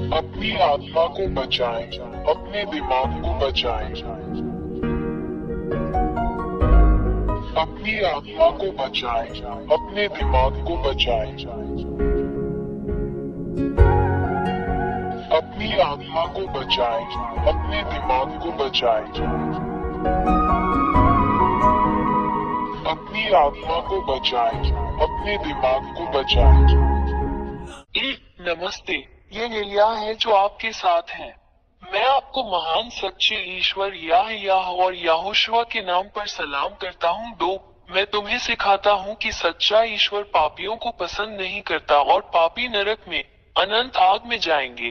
अपनी आत्मा को बचाएं, अपने दिमाग को बचाएं। अपनी आत्मा को बचाएं, अपने दिमाग को बचाएं। अपनी आत्मा को बचाएं, अपने दिमाग को बचाएं। अपनी आत्मा को बचाएं, अपने दिमाग को बचाएं। नमस्ते, ये एलिया है जो आपके साथ है। मैं आपको महान सच्चे ईश्वर याह और याहोशुआ के नाम पर सलाम करता हूँ। 2, मैं तुम्हें सिखाता हूँ कि सच्चा ईश्वर पापियों को पसंद नहीं करता और पापी नरक में अनंत आग में जाएंगे।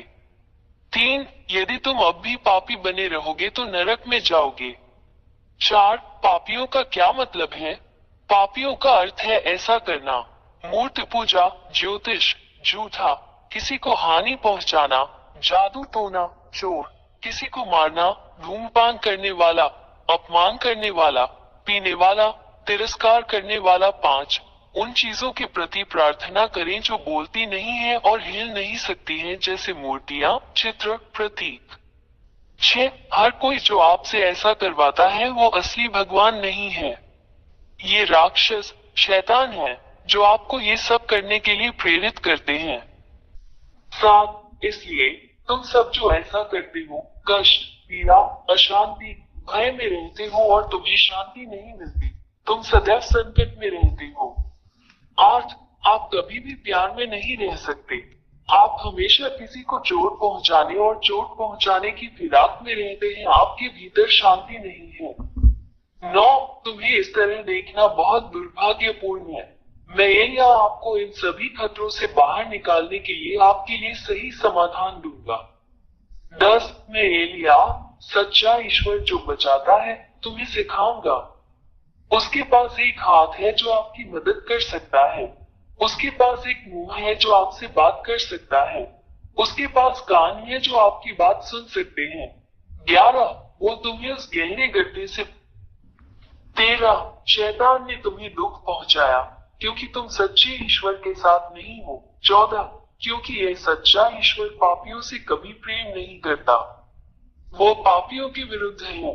3, यदि तुम अब भी पापी बने रहोगे तो नरक में जाओगे। 4, पापियों का क्या मतलब है? पापियों का अर्थ है ऐसा करना: मूर्ति पूजा, ज्योतिष, झूठा, किसी को हानि पहुंचाना, जादू टोना, चोर, किसी को मारना, धूम्रपान करने वाला, अपमान करने वाला, पीने वाला, तिरस्कार करने वाला। 5, उन चीजों के प्रति प्रार्थना करें जो बोलती नहीं है और हिल नहीं सकती हैं, जैसे मूर्तियां, चित्र, प्रतीक। 6, हर कोई जो आपसे ऐसा करवाता है वो असली भगवान नहीं है। ये राक्षस, शैतान है जो आपको ये सब करने के लिए प्रेरित करते हैं। 7, इसलिए तुम सब जो ऐसा करते हो, कष्ट, पीड़ा, अशांति, भय में रहते हो और तुम्हें शांति नहीं मिलती। तुम सदैव संकट में रहते हो। 8, आप कभी भी प्यार में नहीं रह सकते। आप हमेशा किसी को चोट पहुंचाने और चोट पहुंचाने की फिराक में रहते हैं। आपके भीतर शांति नहीं है। 9, तुम्हें इस तरह देखना बहुत दुर्भाग्यपूर्ण है। मैं यहाँ आपको इन सभी खतरों से बाहर निकालने के लिए आपके लिए सही समाधान दूंगा। 10, मैं एलिया, सच्चा ईश्वर जो बचाता है, तुम्हें सिखाऊंगा। उसके पास एक हाथ है जो आपकी मदद कर सकता है। उसके पास एक मुंह है जो आपसे बात कर सकता है। उसके पास कान है जो आपकी बात सुन सकते हैं। 11, वो तुम्हें उस गहरे गड्ढे से 13, शैतान ने तुम्हें दुख पहुंचाया क्योंकि तुम सच्चे ईश्वर के साथ नहीं हो। 14, क्योंकि यह सच्चा ईश्वर पापियों से कभी प्रेम नहीं करता, वो पापियों के विरुद्ध है।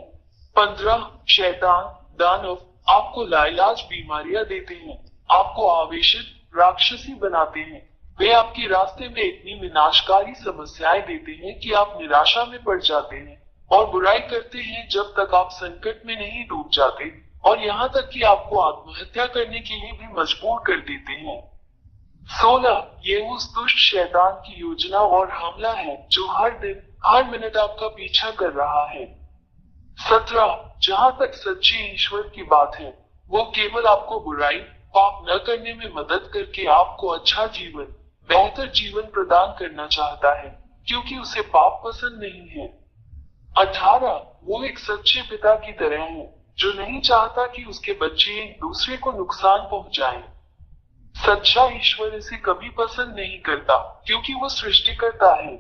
15, शैतान, दानव आपको लाइलाज बीमारियां देते हैं, आपको आवेशित, राक्षसी बनाते हैं। वे आपके रास्ते में इतनी विनाशकारी समस्याएं देते हैं कि आप निराशा में पड़ जाते हैं और बुराई करते हैं जब तक आप संकट में नहीं डूब जाते, और यहाँ तक कि आपको आत्महत्या करने के लिए भी मजबूर कर देते हैं। 16, ये उस दुष्ट शैतान की योजना और हमला है जो हर दिन, हर मिनट आपका पीछा कर रहा है। 17, जहाँ तक सच्चे ईश्वर की बात है, वो केवल आपको बुराई, पाप न करने में मदद करके आपको अच्छा जीवन, बेहतर जीवन प्रदान करना चाहता है, क्योंकि उसे पाप पसंद नहीं है। 18, वो एक सच्चे पिता की तरह है जो नहीं चाहता कि उसके बच्चे एक दूसरे को नुकसान पहुंचाएं। सच्चा ईश्वर इसे कभी पसंद नहीं करता क्योंकि वो सृष्टिकर्ता है।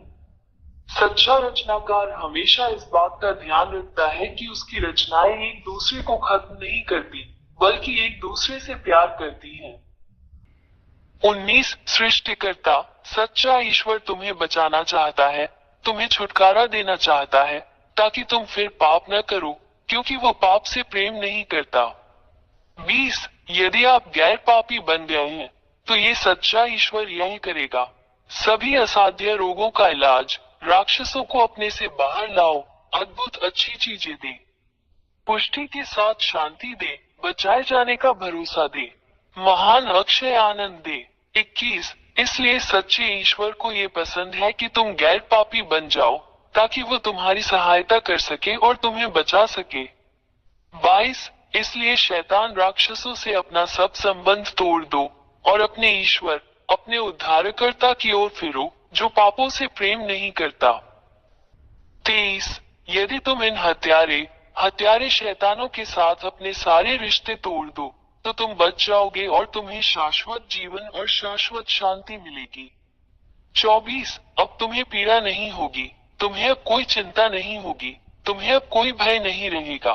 सच्चा रचनाकार हमेशा इस बात का ध्यान रखता है कि उसकी रचनाएं एक दूसरे को खत्म नहीं करती, बल्कि एक दूसरे से प्यार करती हैं। 19, सृष्टिकर्ता, सच्चा ईश्वर तुम्हें बचाना चाहता है, तुम्हें छुटकारा देना चाहता है ताकि तुम फिर पाप न करो, क्योंकि वो पाप से प्रेम नहीं करता। 20, यदि आप गैर पापी बन गए हैं तो ये सच्चा ईश्वर यही करेगा: सभी असाध्य रोगों का इलाज, राक्षसों को अपने से बाहर लाओ, अद्भुत अच्छी चीजें दे, पुष्टि के साथ शांति दे, बचाए जाने का भरोसा दे, महान अक्षय आनंद दे। 21, इसलिए सच्चे ईश्वर को ये पसंद है कि तुम गैर पापी बन जाओ ताकि वो तुम्हारी सहायता कर सके और तुम्हें बचा सके। 22, इसलिए शैतान राक्षसों से अपना सब संबंध तोड़ दो और अपने ईश्वर, अपने उद्धारकर्ता की ओर फिरो जो पापों से प्रेम नहीं करता। 23, यदि तुम इन हत्यारे शैतानों के साथ अपने सारे रिश्ते तोड़ दो तो तुम बच जाओगे और तुम्हें शाश्वत जीवन और शाश्वत शांति मिलेगी। 24, अब तुम्हें पीड़ा नहीं होगी, तुम्हें अब कोई चिंता नहीं होगी, तुम्हें अब कोई भय नहीं रहेगा।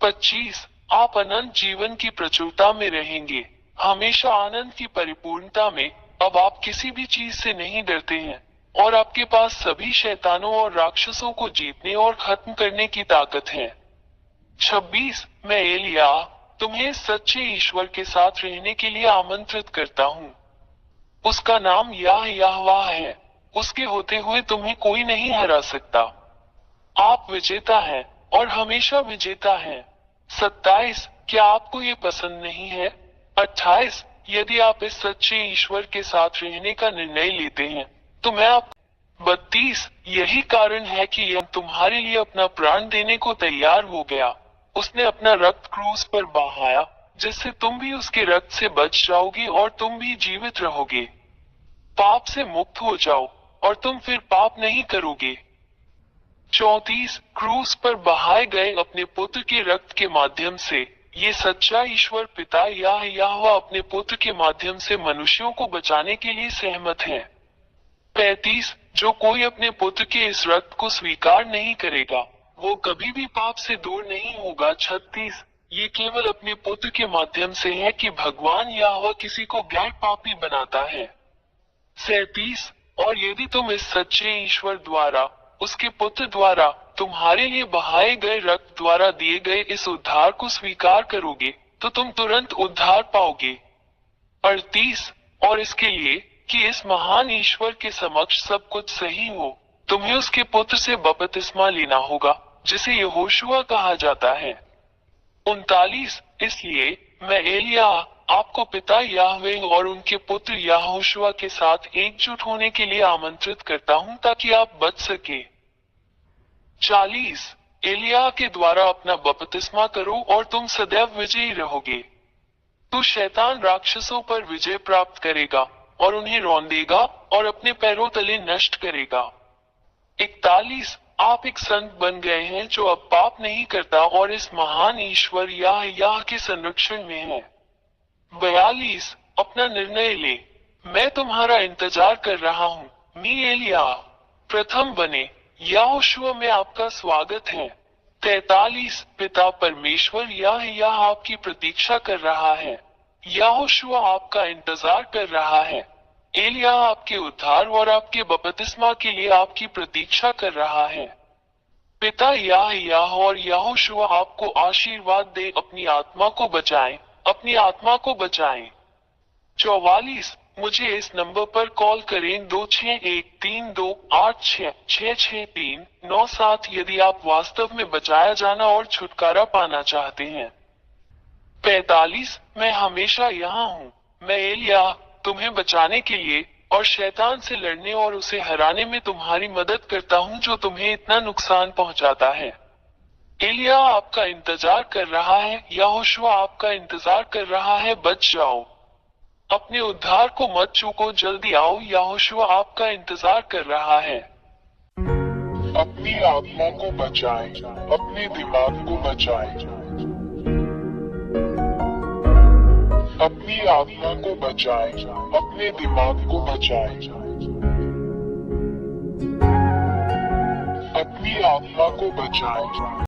25, आप अनंत जीवन की प्रचुरता में रहेंगे, हमेशा आनंद की परिपूर्णता में। अब आप किसी भी चीज से नहीं डरते हैं, और आपके पास सभी शैतानों और राक्षसों को जीतने और खत्म करने की ताकत है। 26 मैं एलिया तुम्हें इस सच्चे ईश्वर के साथ रहने के लिए आमंत्रित करता हूँ। उसका नाम यहोवा है। उसके होते हुए तुम्हें कोई नहीं हरा सकता। आप विजेता हैं और हमेशा विजेता हैं। 27 क्या आपको ये पसंद नहीं है? 28 यदि आप इस सच्चे ईश्वर के साथ रहने का निर्णय लेते हैं तो मैं आप 32 यही कारण है कि यह तुम्हारे लिए अपना प्राण देने को तैयार हो गया। उसने अपना रक्त क्रूस पर बहाया जिससे तुम भी उसके रक्त से बच जाओगे और तुम भी जीवित रहोगे। पाप से मुक्त हो जाओ और तुम फिर पाप नहीं करोगे। 34 क्रूस पर बहाए गए अपने पुत्र के रक्त के माध्यम से ये सच्चा ईश्वर पिता यहोवा अपने पुत्र के माध्यम से मनुष्यों को बचाने के लिए सहमत है। 35 जो कोई अपने पुत्र के इस रक्त को स्वीकार नहीं करेगा वो कभी भी पाप से दूर नहीं होगा। 36 ये केवल अपने पुत्र के माध्यम से है कि भगवान यहोवा किसी को गैर पापी बनाता है। 37 और यदि तुम इस सच्चे ईश्वर द्वारा उसके पुत्र द्वारा तुम्हारे लिए बहाए गए रक्त द्वारा दिए गए इस उद्धार को स्वीकार करोगे तो तुम तुरंत उद्धार पाओगे। 38 और इसके लिए कि इस महान ईश्वर के समक्ष सब कुछ सही हो तुम्हें उसके पुत्र से बपतिस्मा लेना होगा जिसे यहोशुआ कहा जाता है। 39 इसलिए मैं एलिया आपको पिता याहवे और उनके पुत्र यहोशुआ के साथ एकजुट होने के लिए आमंत्रित करता हूं ताकि आप बच सके। 40 एलिया के द्वारा अपना बपतिस्मा करो और तुम सदैव विजयी रहोगे। तू शैतान राक्षसों पर विजय प्राप्त करेगा और उन्हें रौंदेगा और अपने पैरों तले नष्ट करेगा। 41 आप एक संत बन गए हैं जो अब पाप नहीं करता और इस महान ईश्वर या के संरक्षण में है। 42 अपना निर्णय ले, मैं तुम्हारा इंतजार कर रहा हूँ। मी एलिया प्रथम बने यहोशुआ में आपका स्वागत है। 43 पिता परमेश्वर या आपकी प्रतीक्षा कर रहा है। यहोशुआ आपका इंतजार कर रहा है। एलिया आपके उद्धार और आपके बपतिस्मा के लिए आपकी प्रतीक्षा कर रहा है। पिता या और यहोशुआ आपको आशीर्वाद दे अपनी आत्मा को बचाएं, अपनी आत्मा को बचाएं। 44 मुझे इस नंबर पर कॉल करें 261328666397 यदि आप वास्तव में बचाया जाना और छुटकारा पाना चाहते हैं। 45 मैं हमेशा यहाँ हूँ। मैं एलिया तुम्हें बचाने के लिए और शैतान से लड़ने और उसे हराने में तुम्हारी मदद करता हूँ जो तुम्हें इतना नुकसान पहुँचाता है। एलिया आपका इंतजार कर रहा है। यहोशुआ आपका इंतजार कर रहा है। बच जाओ, अपने उद्धार को मत चूको, जल्दी आओ। यहोशुआ आपका इंतजार कर रहा है। अपनी आत्मा को बचाएं, अपने दिमाग को बचाएं, अपनी आत्मा को बचाएं, अपने दिमाग को बचाएं, अपनी आत्मा को बचाएं।